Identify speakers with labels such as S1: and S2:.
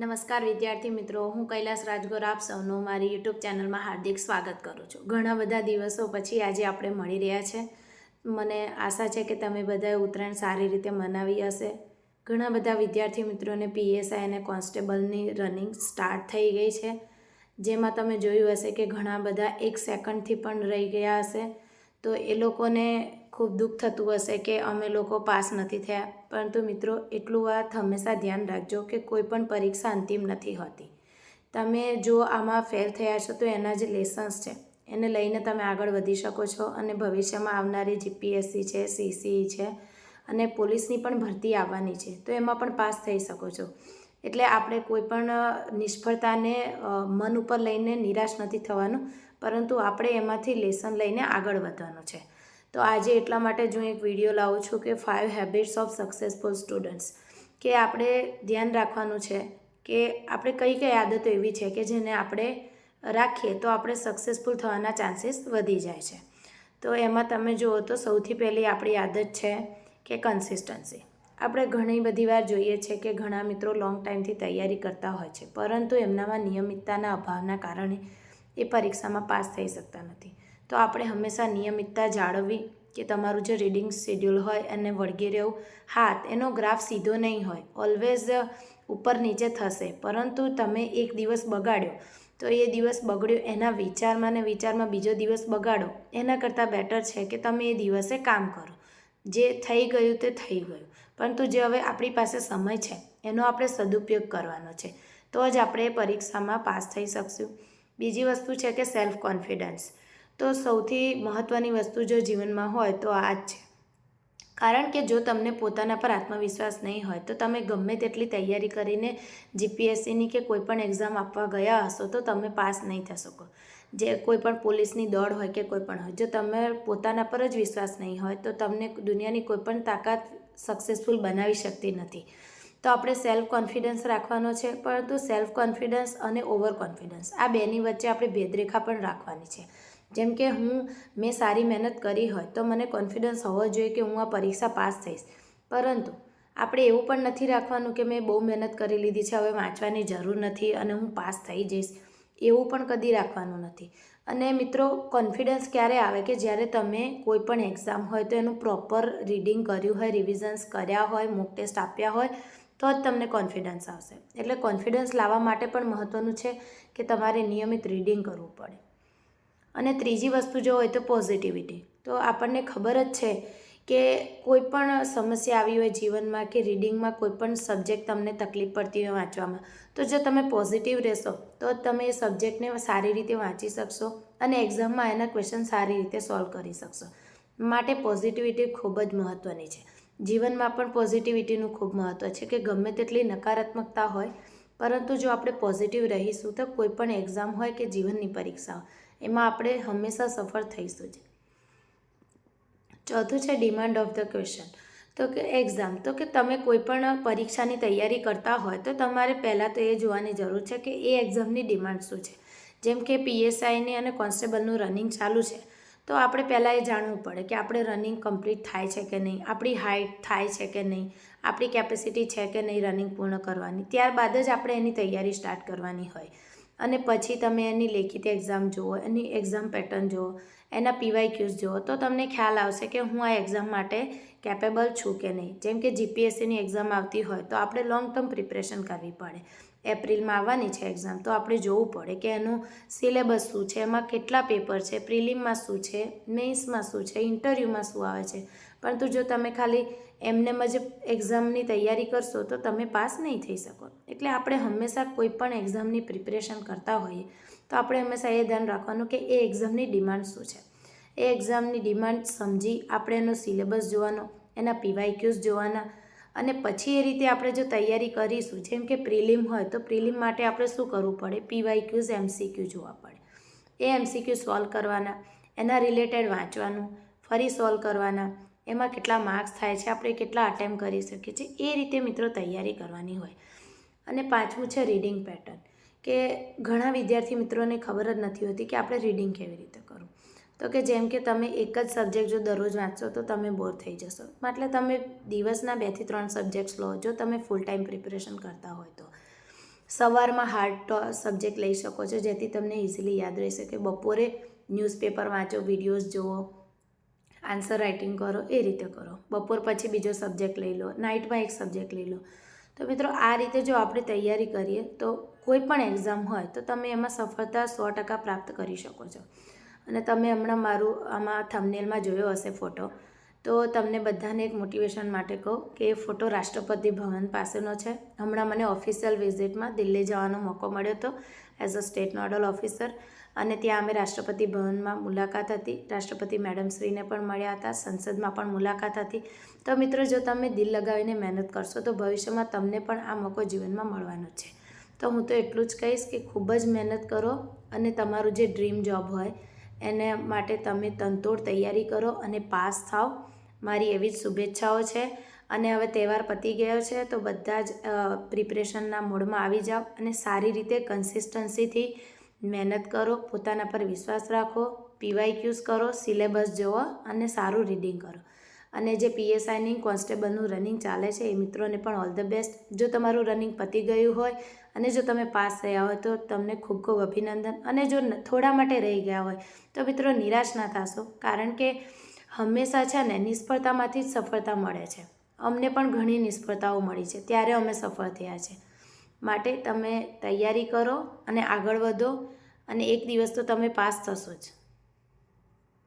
S1: નમસ્કાર વિદ્યાર્થી મિત્રો, હું કૈલાસ રાજગોર આપ સૌનું મારી યુટ્યુબ ચેનલમાં હાર્દિક સ્વાગત કરું છું. ઘણા બધા દિવસો પછી આજે આપણે મળી રહ્યા છે. મને આશા છે કે તમે બધાએ ઉત્તરાયણ સારી રીતે મનાવી હશે. ઘણા બધા વિદ્યાર્થી મિત્રોને પીએસઆઈ અને કોન્સ્ટેબલની રનિંગ સ્ટાર્ટ થઈ ગઈ છે, જેમાં તમે જોયું હશે કે ઘણા બધા 1 સેકન્ડથી પણ રહી ગયા હશે. તો એ લોકોને ખૂબ દુઃખ થતું હશે કે અમે લોકો પાસ નથી થયા. પરંતુ મિત્રો, એટલું વાત હંમેશા ધ્યાન રાખજો કે કોઈ પણ પરીક્ષા અંતિમ નથી હોતી. તમે જો આમાં ફેલ થયા છો તો એના જે લેસન્સ છે એને લઈને તમે આગળ વધી શકો છો અને ભવિષ્યમાં આવનારી જીપીએસસી છે, સીસીઈ છે અને પોલીસની પણ ભરતી આવવાની છે, તો એમાં પણ પાસ થઈ શકો છો. એટલે આપણે કોઈ પણ નિષ્ફળતાને મન ઉપર લઈને નિરાશ નથી થવાનું, પરંતુ આપણે એમાંથી લેસન લઈને આગળ વધવાનું છે. તો આજે એટલા માટે જ હું એક વિડીયો લાવું છું કે 5 હેબિટ્સ ઓફ સક્સેસફુલ સ્ટુડન્ટ્સ, કે આપણે ધ્યાન રાખવાનું છે કે આપણે કઈ કઈ આદતો એવી છે કે જેને આપણે રાખીએ તો આપણે સક્સેસફુલ થવાના ચાન્સીસ વધી જાય છે. તો એમાં તમે જુઓ તો સૌથી પહેલી આપણી આદત છે કે કન્સિસ્ટન્સી. આપણે ઘણી બધી વાર જોઈએ છે કે ઘણા મિત્રો લોંગ ટાઈમથી તૈયારી કરતા હોય છે, પરંતુ એમનામાં નિયમિતતાના અભાવના કારણે એ પરીક્ષામાં પાસ થઈ શકતા નથી. તો આપણે હંમેશા નિયમિતતા જાળવવી, કે તમારું જે રીડિંગ શેડ્યુલ હોય એને વળગી રહેવું. હા, એનો ગ્રાફ સીધો નહીં હોય, ઓલવેઝ ઉપર નીચે થશે, પરંતુ તમે એક દિવસ બગાડ્યો તો એ દિવસ બગડ્યો એના વિચારમાં ને વિચારમાં બીજો દિવસ બગાડો એના કરતાં બેટર છે કે તમે એ દિવસે કામ કરો. જે થઈ ગયું તે થઈ ગયું, પરંતુ જે હવે આપણી પાસે સમય છે એનો આપણે સદુપયોગ કરવાનો છે, તો જ આપણે પરીક્ષામાં પાસ થઈ શકશું. બીજી વસ્તુ છે કે સેલ્ફ કોન્ફિડન્સ. તો સૌથી મહત્ત્વની વસ્તુ જો જીવનમાં હોય તો આ જ છે. કારણ કે જો તમને પોતાના પર આત્મવિશ્વાસ નહીં હોય તો તમે ગમે તેટલી તૈયારી કરીને જીપીએસસીની કે કોઈ પણ એક્ઝામ આપવા ગયા હશો તો તમે પાસ નહીં થઈ શકો. જે કોઈ પણ પોલીસની દોડ હોય કે કોઈ પણ હોય, જો તમે પોતાના પર જ વિશ્વાસ નહીં હોય તો તમને દુનિયાની કોઈ પણ તાકાત સક્સેસફુલ બનાવી શકતી નથી. તો આપણે સેલ્ફ કોન્ફિડન્સ રાખવાનો છે, પરંતુ સેલ્ફ કોન્ફિડન્સ અને ઓવર કોન્ફિડન્સ આ બેની વચ્ચે આપણે ભેદરેખા પણ રાખવાની છે. જેમ કે મેં સારી મહેનત કરી હોય તો મને કોન્ફિડન્સ હોવો જોઈએ કે હું આ પરીક્ષા પાસ થઈશ, પરંતુ આપણે એવું પણ નથી રાખવાનું કે મેં બહુ મહેનત કરી લીધી છે, હવે વાંચવાની જરૂર નથી અને હું પાસ થઈ જઈશ, એવું પણ કદી રાખવાનું નથી. અને મિત્રો, કોન્ફિડન્સ ક્યારે આવે કે જ્યારે તમે કોઈ પણ એક્ઝામ હોય તો એનું પ્રોપર રીડિંગ કર્યું હોય, રિવિઝન્સ કર્યા હોય, મોક ટેસ્ટ આપ્યા હોય, તો જ તમને કોન્ફિડન્સ આવશે. એટલે કોન્ફિડન્સ લાવવા માટે પણ મહત્ત્વનું છે કે તમારે નિયમિત રીડિંગ કરવું પડે. અને ત્રીજી વસ્તુ જો હોય તો પોઝિટિવિટી. તો આપણને ખબર જ છે કે કોઈ પણ સમસ્યા આવી હોય જીવનમાં કે રીડિંગમાં કોઈ પણ સબ્જેક્ટ તમને તકલીફ પડતી હોય વાંચવામાં, તો જો તમે પોઝિટિવ રહેશો તો તમે એ સબ્જેક્ટને સારી રીતે વાંચી શકશો અને એક્ઝામમાં એના ક્વેશ્ચન સારી રીતે સોલ્વ કરી શકશો. માટે પોઝિટિવિટી ખૂબ જ મહત્ત્વની છે. જીવનમાં પણ પોઝિટિવિટીનું ખૂબ મહત્ત્વ છે કે ગમે તેટલી નકારાત્મકતા હોય, પરંતુ જો આપણે પોઝિટિવ રહીશું તો કોઈ પણ એક્ઝામ હોય કે જીવનની પરીક્ષા હોય એમાં આપણે હંમેશા સફળ થઈશું જ. ચોથું છે ડિમાન્ડ ઓફ ધ ક્વેશ્ચન. તો કે એક્ઝામ, તો કે તમે કોઈ પણ પરીક્ષાની તૈયારી કરતા હોય તો તમારે પહેલાં તો એ જોવાની જરૂર છે કે એ એક્ઝામની ડિમાન્ડ શું છે. જેમ કે પીએસઆઈની અને કોન્સ્ટેબલનું રનિંગ ચાલુ છે, તો આપણે પહેલાં એ જાણવું પડે કે આપણે રનિંગ કમ્પ્લીટ થાય છે કે નહીં, આપણી હાઇટ થાય છે કે નહીં, આપણી કેપેસિટી છે કે નહીં રનિંગ પૂર્ણ કરવાની. ત્યારબાદ જ આપણે એની તૈયારી સ્ટાર્ટ કરવાની હોય. અને પછી તમે એની લેખિત એક્ઝામ જુઓ, એની એક્ઝામ પેટર્ન જુઓ, એના પીવાયક્યુઝ જુઓ, તો તમને ખ્યાલ આવશે કે હું આ એક્ઝામ માટે કેપેબલ છું કે નહીં. જેમ કે જીપીએસસીની એક્ઝામ આવતી હોય તો આપણે લોંગ ટર્મ પ્રિપરેશન કરવી પડે. એપ્રિલમાં આવવાની છે એક્ઝામ, તો આપણે જોવું પડે કે એનું સિલેબસ શું છે, એમાં કેટલા પેપર છે, પ્રિલિમમાં શું છે, મેઇન્સમાં શું છે, ઇન્ટરવ્યૂમાં શું આવે છે. પરંતુ જો તમે ખાલી એમનેમ જ એક્ઝામની તૈયારી કરશો તો તમે પાસ નહીં થઈ શકો. એટલે આપણે હંમેશા કોઈ પણ એક્ઝામની પ્રિપરેશન કરતા હોઈએ તો આપણે હંમેશા એ ધ્યાન રાખવાનું કે એ એક્ઝામની ડિમાન્ડ શું છે. એ એક્ઝામની ડિમાન્ડ સમજી આપણે એનો સિલેબસ જોવાનો, એના પીવાયક્યુઝ જોવાના, અને પછી એ રીતે આપણે જો તૈયારી કરીશું, જેમ કે પ્રિલિમ હોય તો પ્રિલિમ માટે આપણે શું કરવું પડે, પીવાયક્યુઝ એમસીક્યુ જોવા પડે. એ એમસીક્યુ સોલ્વ કરવાના, એના રિલેટેડ વાંચવાનું, ફરી સોલ્વ કરવાના, એમાં કેટલા માર્ક્સ થાય છે, આપણે કેટલા અટેમ્પ્ટ કરી શકીએ છીએ, એ રીતે મિત્રો તૈયારી કરવાની હોય. અને પાંચમું છે રીડિંગ પેટર્ન, કે ઘણા વિદ્યાર્થી મિત્રોને ખબર જ નથી હોતી કે આપણે રીડિંગ કેવી રીતે કરવું. તો કે જેમ કે તમે એક જ સબ્જેક્ટ જો દરરોજ વાંચશો તો તમે બોર થઈ જશો. એટલે તમે દિવસના 2 થી 3 સબ્જેક્ટ્સ લો જો તમે ફૂલ ટાઈમ પ્રિપરેશન કરતા હોય તો. સવારમાં હાર્ડ સબ્જેક્ટ લઈ શકો છો, જેથી તમને ઇઝીલી યાદ રહેશે. કે બપોરે ન્યૂઝપેપર વાંચો, વિડીયોઝ જુઓ, આન્સર રાઇટિંગ કરો, એ રીતે કરો. બપોર પછી બીજો સબ્જેક્ટ લઈ લો, નાઇટમાં એક સબ્જેક્ટ લઈ લો. તો મિત્રો આ રીતે જો આપણે તૈયારી કરીએ તો કોઈ પણ એક્ઝામ હોય તો તમે એમાં સફળતા 100% પ્રાપ્ત કરી શકો છો. અને તમે હમણાં મારું આમાં થંબનેલમાં જોયો હશે ફોટો, તો તમને બધાને એક મોટિવેશન માટે કહું કે એ ફોટો રાષ્ટ્રપતિ ભવન પાસેનો છે. હમણાં મને ઓફિશિયલ વિઝિટમાં દિલ્હી જવાનો મોકો મળ્યો હતો as a state nodal officer, અને ત્યાં અમે રાષ્ટ્રપતિ ભવનમાં મુલાકાત હતી. રાષ્ટ્રપતિ મેડમશ્રીને પણ મળ્યા હતા, સંસદમાં પણ મુલાકાત હતી. તો મિત્રો, જો તમે દિલ લગાવીને મહેનત કરશો તો ભવિષ્યમાં તમને પણ આ મોકો જીવનમાં મળવાનો છે. તો હું તો એટલું જ કહીશ કે ખૂબ જ મહેનત કરો અને તમારું જે ડ્રીમ જોબ હોય એને માટે તમે તનતોડ તૈયારી કરો અને પાસ થાઓ. મારી એવી જ શુભેચ્છાઓ છે. અને હવે તહેવાર પતી ગયો છે તો બધા જ પ્રિપરેશનના મોડમાં આવી જાઓ અને સારી રીતે કન્સિસ્ટન્સીથી મહેનત કરો, પોતાના પર વિશ્વાસ રાખો, PYQs કરો, સિલેબસ જુઓ અને સારું રીડિંગ કરો. અને જે PSIની કોન્સ્ટેબલનું રનિંગ ચાલે છે એ મિત્રોને પણ ઓલ ધ બેસ્ટ. જો તમારું રનિંગ પતી ગયું હોય અને જો તમે પાસ થયા હોય તો તમને ખૂબ ખૂબ અભિનંદન. અને જો થોડા માટે રહી ગયા હોય તો મિત્રો નિરાશ ના થશો, કારણ કે હંમેશા છે ને નિષ્ફળતામાંથી જ સફળતા મળે છે. અમને પણ ઘણી નિષ્ફળતાઓ મળી છે, ત્યારે અમે સફળ થયા છે. માટે તમે તૈયારી કરો અને આગળ વધો, અને એક દિવસ તો તમે પાસ થશો જ.